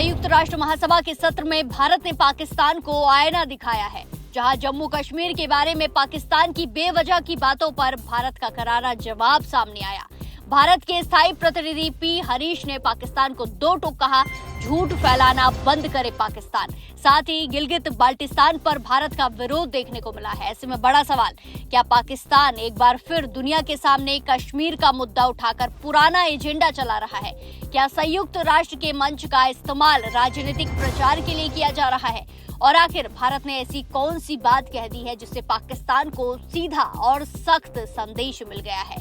संयुक्त राष्ट्र महासभा के सत्र में भारत ने पाकिस्तान को आईना दिखाया है, जहां जम्मू कश्मीर के बारे में पाकिस्तान की बेवजह की बातों पर भारत का करारा जवाब सामने आया। भारत के स्थायी प्रतिनिधि पी हरीश ने पाकिस्तान को दो टूक कहा, झूठ फैलाना बंद करे पाकिस्तान। साथ ही गिलगित बाल्टिस्तान पर भारत का विरोध देखने को मिला है। ऐसे में बड़ा सवाल, क्या पाकिस्तान एक बार फिर दुनिया के सामने कश्मीर का मुद्दा उठाकर पुराना एजेंडा चला रहा है? क्या संयुक्त राष्ट्र के मंच का इस्तेमाल राजनीतिक प्रचार के लिए किया जा रहा है? और आखिर भारत ने ऐसी कौन सी बात कह दी है जिससे पाकिस्तान को सीधा और सख्त संदेश मिल गया है?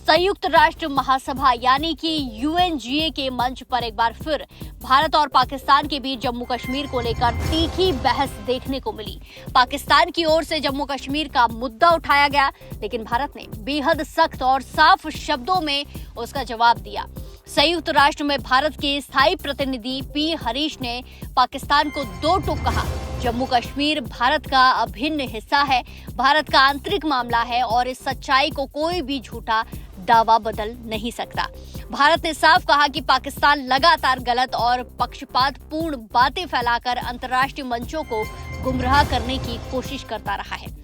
संयुक्त राष्ट्र महासभा यानी कि यूएनजीए के मंच पर एक बार फिर भारत और पाकिस्तान के बीच जम्मू कश्मीर को लेकर तीखी बहस देखने को मिली। पाकिस्तान की ओर से जम्मू कश्मीर का मुद्दा उठाया गया, लेकिन भारत ने बेहद सख्त और साफ शब्दों में उसका जवाब दिया। संयुक्त राष्ट्र में भारत के स्थायी प्रतिनिधि पी हरीश ने पाकिस्तान को दो टूक कहा, जम्मू कश्मीर भारत का अभिन्न हिस्सा है, भारत का आंतरिक मामला है और इस सच्चाई को कोई भी झूठा दावा बदल नहीं सकता। भारत ने साफ कहा कि पाकिस्तान लगातार गलत और पक्षपातपूर्ण बातें फैलाकर अंतर्राष्ट्रीय मंचों को गुमराह करने की कोशिश करता रहा है।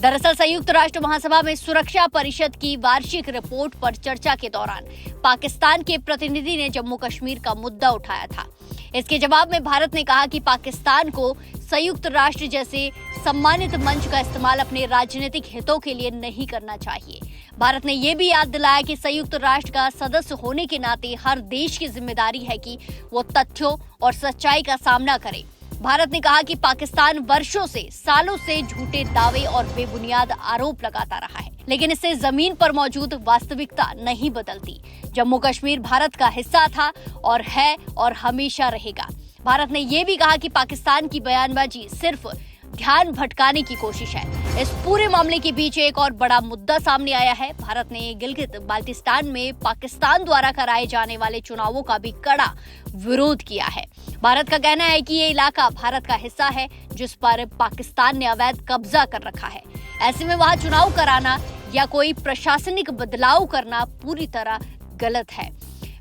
दरअसल संयुक्त राष्ट्र महासभा में सुरक्षा परिषद की वार्षिक रिपोर्ट पर चर्चा के दौरान पाकिस्तान के प्रतिनिधि ने जम्मू कश्मीर का मुद्दा उठाया था। इसके जवाब में भारत ने कहा कि पाकिस्तान को संयुक्त राष्ट्र जैसे सम्मानित मंच का इस्तेमाल अपने राजनीतिक हितों के लिए नहीं करना चाहिए। भारत ने यह भी याद दिलाया कि संयुक्त राष्ट्र का सदस्य होने के नाते हर देश की जिम्मेदारी है कि वो तथ्यों और सच्चाई का सामना करे। भारत ने कहा कि पाकिस्तान वर्षों से, सालों से झूठे दावे और बेबुनियाद आरोप लगाता रहा है, लेकिन इससे जमीन पर मौजूद वास्तविकता नहीं बदलती। जम्मू कश्मीर भारत का हिस्सा था और है और हमेशा रहेगा। भारत ने यह भी कहा कि पाकिस्तान की बयानबाजी सिर्फ ध्यान भटकाने की कोशिश है। इस पूरे मामले के बीच एक और बड़ा मुद्दा सामने आया है। भारत ने गिलगित बाल्टिस्तान में पाकिस्तान द्वारा कराए जाने वाले चुनावों का भी कड़ा विरोध किया है। भारत का कहना है कि ये इलाका भारत का हिस्सा है जिस पर पाकिस्तान ने अवैध कब्जा कर रखा है। ऐसे में वहां चुनाव कराना या कोई प्रशासनिक बदलाव करना पूरी तरह गलत है।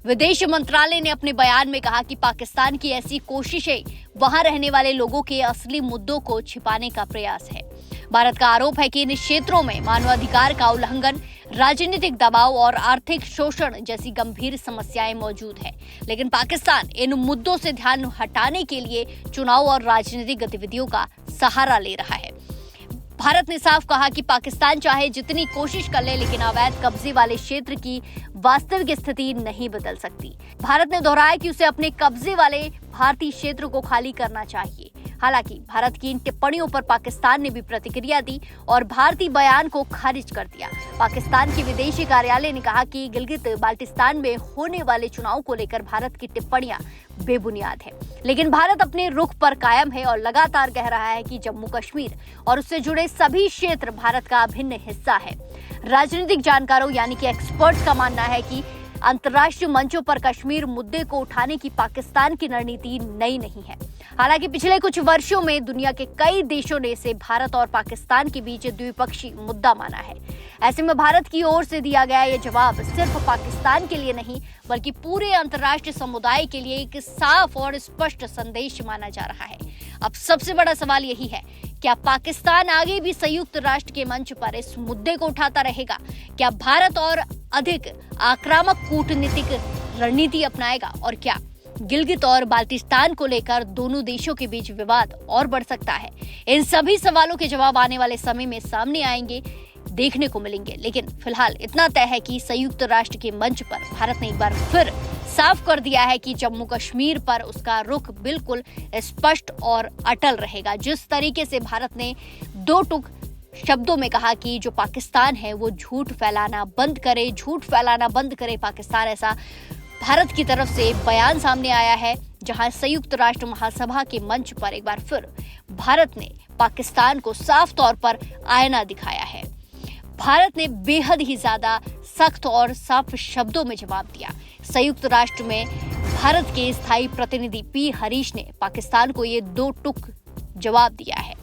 विदेश मंत्रालय ने अपने बयान में कहा कि पाकिस्तान की ऐसी कोशिशें वहां रहने वाले लोगों के असली मुद्दों को छिपाने का प्रयास है। भारत का आरोप है कि इन क्षेत्रों में मानवाधिकार का उल्लंघन, राजनीतिक दबाव और आर्थिक शोषण जैसी गंभीर समस्याएं मौजूद है, लेकिन पाकिस्तान इन मुद्दों से ध्यान हटाने के लिए चुनाव और राजनीतिक गतिविधियों का सहारा ले रहा है। भारत ने साफ कहा कि पाकिस्तान चाहे जितनी कोशिश कर ले, लेकिन अवैध कब्जे वाले क्षेत्र की वास्तविक स्थिति नहीं बदल सकती। भारत ने दोहराया कि उसे अपने कब्जे वाले भारतीय क्षेत्र को खाली करना चाहिए। हालांकि भारत की इन टिप्पणियों पर पाकिस्तान ने भी प्रतिक्रिया दी और भारतीय बयान को खारिज कर दिया। पाकिस्तान के विदेशी कार्यालय ने कहा कि गिलगित बाल्टिस्तान में होने वाले चुनाव को लेकर भारत की टिप्पणियां बेबुनियाद है, लेकिन भारत अपने रुख पर कायम है और लगातार कह रहा है कि जम्मू कश्मीर और उससे जुड़े सभी क्षेत्र भारत का अभिन्न हिस्सा है। राजनीतिक जानकारों यानी कि एक्सपर्ट्स का मानना है कि अंतर्राष्ट्रीय मंचों पर कश्मीर मुद्दे को उठाने की पाकिस्तान की रणनीति नई नहीं है। हालांकि पिछले कुछ वर्षों में दुनिया के कई देशों ने इसे भारत और पाकिस्तान के बीच द्विपक्षीय मुद्दा माना है। ऐसे में भारत की ओर से दिया गया ये जवाब सिर्फ पाकिस्तान के लिए नहीं, बल्कि पूरे अंतर्राष्ट्रीय समुदाय के लिए एक साफ और स्पष्ट संदेश माना जा रहा है। अब सबसे बड़ा सवाल यही है, क्या पाकिस्तान आगे भी संयुक्त राष्ट्र के मंच पर इस मुद्दे को उठाता रहेगा? क्या भारत और अधिक आक्रामक कूटनीतिक रणनीति अपनाएगा? और क्या गिलगित और बाल्टिस्तान को लेकर दोनों देशों के बीच विवाद और बढ़ सकता है? इन सभी सवालों के जवाब आने वाले समय में सामने आएंगे, देखने को मिलेंगे। लेकिन फिलहाल इतना तय है कि संयुक्त राष्ट्र के मंच पर भारत ने एक बार फिर साफ कर दिया है कि जम्मू कश्मीर पर उसका रुख बिल्कुल स्पष्ट और अटल रहेगा। जिस तरीके से भारत ने दो टूक शब्दों में कहा कि जो पाकिस्तान है वो झूठ फैलाना बंद करे, झूठ फैलाना बंद करे पाकिस्तान, ऐसा भारत की तरफ से बयान सामने आया है, जहां संयुक्त राष्ट्र महासभा के मंच पर एक बार फिर भारत ने पाकिस्तान को साफ तौर पर आईना दिखाया है। भारत ने बेहद ही ज्यादा सख्त और साफ शब्दों में जवाब दिया। संयुक्त राष्ट्र में भारत के स्थायी प्रतिनिधि पी हरीश ने पाकिस्तान को ये दो टूक जवाब दिया है।